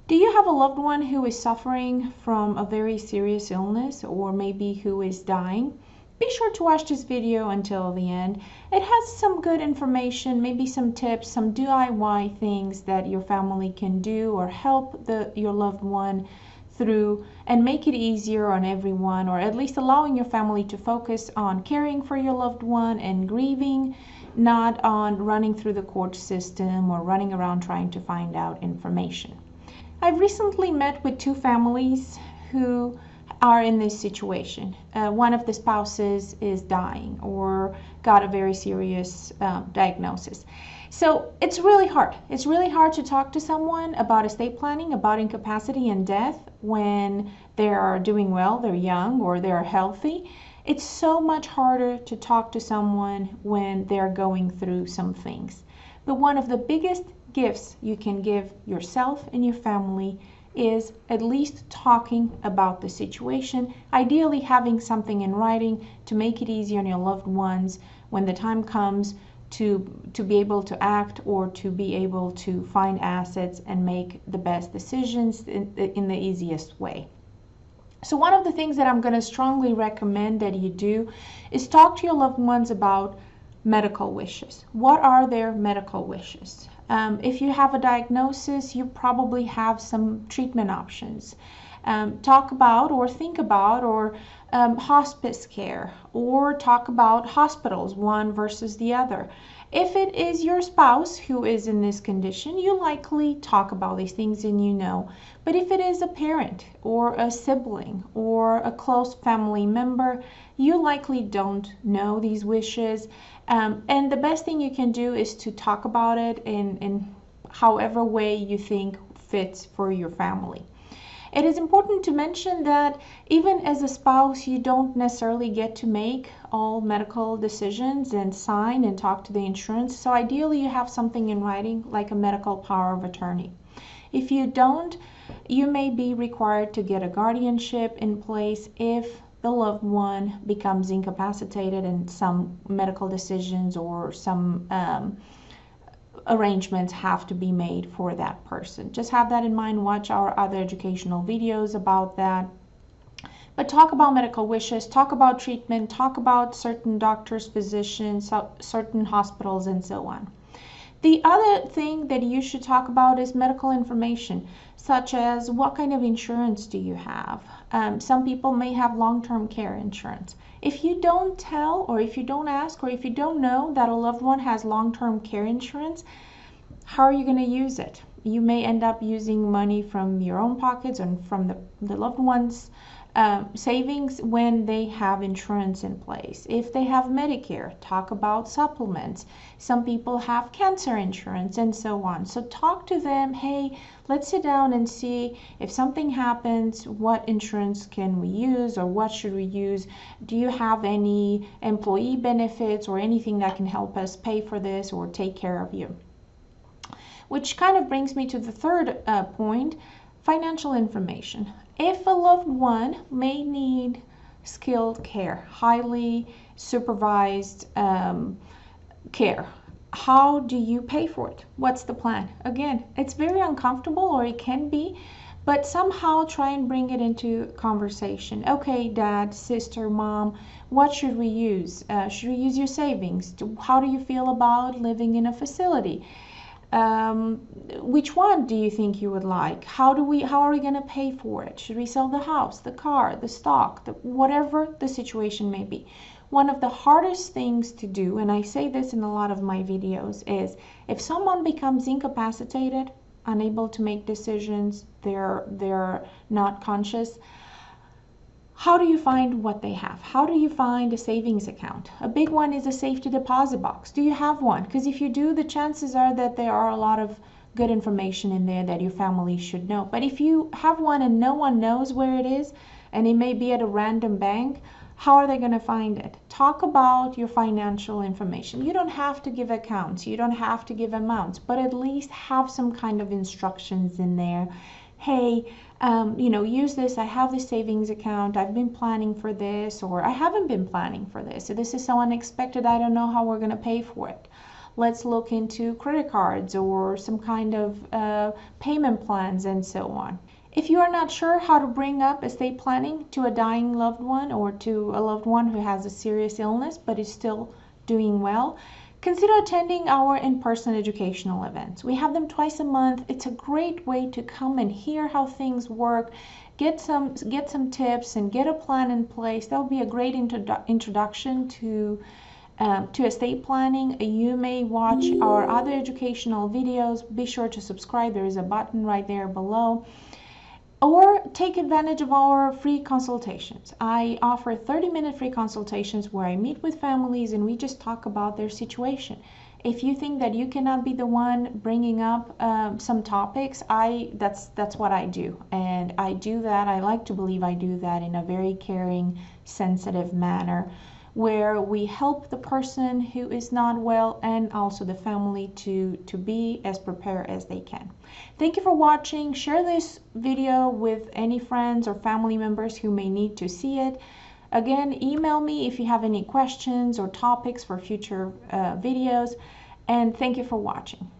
Do you have a loved one who is suffering from a very serious illness, or maybe who is dying? Be sure to watch this video until the end. It has some good information, maybe some tips, some DIY things that your family can do or help your loved one through, and make it easier on everyone, or at least allowing your family to focus on caring for your loved one and grieving, not on running through the court system or running around trying to find out information. I've recently met with two families who are in this situation. One of the spouses is dying or got a very serious diagnosis. So it's really hard. It's really hard to talk to someone about estate planning, about incapacity and death when they are doing well, they're young, or they're healthy. It's so much harder to talk to someone when they're going through some things. But one of the biggest gifts you can give yourself and your family is at least talking about the situation, ideally having something in writing to make it easier on your loved ones when the time comes to be able to act or to be able to find assets and make the best decisions in the easiest way. So one of the things that I'm going to strongly recommend that you do is talk to your loved ones about medical wishes. What are their medical wishes? If you have a diagnosis, you probably have some treatment options. Talk about or think about or hospice care, or talk about hospitals, one versus the other. If it is your spouse who is in this condition, you likely talk about these things and you know. But if it is a parent or a sibling or a close family member, you likely don't know these wishes. And the best thing you can do is to talk about it in however way you think fits for your family. It is important to mention that even as a spouse, you don't necessarily get to make all medical decisions and sign and talk to the insurance. So ideally you have something in writing like a medical power of attorney. If you don't, you may be required to get a guardianship in place if the loved one becomes incapacitated and some medical decisions or some arrangements have to be made for that person. Just have that in mind. Watch our other educational videos about that. But talk about medical wishes, talk about treatment, talk about certain doctors, physicians, certain hospitals, and so on. The other thing that you should talk about is medical information, such as what kind of insurance do you have? Some people may have long-term care insurance. If you don't tell, or if you don't ask, or if you don't know that a loved one has long-term care insurance, how are you going to use it? You may end up using money from your own pockets and from the loved one's savings when they have insurance in place. If they have Medicare, talk about supplements. Some people have cancer insurance and so on. So talk to them, hey, let's sit down and see if something happens, what insurance can we use or what should we use? Do you have any employee benefits or anything that can help us pay for this or take care of you? Which kind of brings me to the third point, financial information. If a loved one may need skilled care, highly supervised care, how do you pay for it? What's the plan? Again, it's very uncomfortable, or it can be, but somehow try and bring it into conversation. Okay, dad, sister, mom, what should we use? Should we use your savings? How do you feel about living in a facility? Which one do you think you would like? How are we going to pay for it? Should we sell the house, the car, the stock, whatever the situation may be? One of the hardest things to do, and I say this in a lot of my videos, is if someone becomes incapacitated, unable to make decisions, they're not conscious, how do you find what they have? How do you find a savings account? A big one is a safety deposit box. Do you have one? Because if you do, the chances are that there are a lot of good information in there that your family should know. But if you have one and no one knows where it is, and it may be at a random bank, how are they going to find it? Talk about your financial information. You don't have to give accounts. You don't have to give amounts, but at least have some kind of instructions in there. Hey, use this, I have this savings account, I've been planning for this, or I haven't been planning for this. So this is so unexpected, I don't know how we're going to pay for it. Let's look into credit cards or some kind of payment plans and so on. If you are not sure how to bring up estate planning to a dying loved one or to a loved one who has a serious illness but is still doing well, consider attending our in-person educational events. We have them twice a month. It's a great way to come and hear how things work, get some tips and get a plan in place. That would be a great introduction to estate planning. You may watch our other educational videos. Be sure to subscribe. There is a button right there below. Or take advantage of our free consultations. I offer 30-minute free consultations where I meet with families and we just talk about their situation. If you think that you cannot be the one bringing up some topics, that's what I do. And I do that, I like to believe I do that in a very caring, sensitive manner, where we help the person who is not well and also the family to be as prepared as they can. Thank you for watching. Share this video with any friends or family members who may need to see it. Again, email me if you have any questions or topics for future videos. And thank you for watching.